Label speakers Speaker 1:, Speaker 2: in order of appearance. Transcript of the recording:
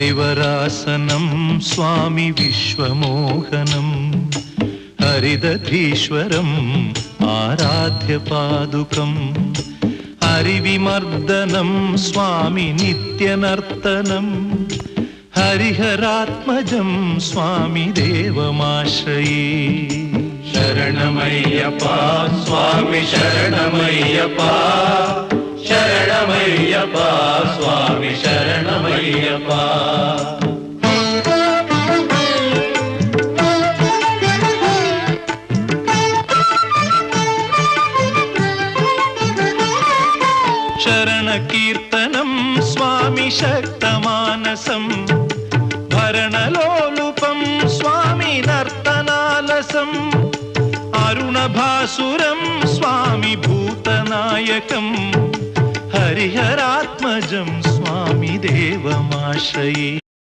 Speaker 1: हरिवरासनं स्वामी विश्वमोहनं हरिदधीश्वरम् आराध्य पादुकम् हरिविमर्दनं स्वामी नित्यनर्तनं हरिहरात्मजं स्वामी देवमाश्रये।
Speaker 2: शरणमय्यप्पा स्वामी शरणमय्यप्पा शरणमय्यप्पा स्वामी शरणमय्यप्पा।
Speaker 1: शरणकीर्तनं स्वामी शक्तमानसं भरणलोलुपं स्वामी नर्तनालसम् अरुणभासुरं स्वामी भूतनायकं हरिहरात्मजं स्वामी देवमाश्रये।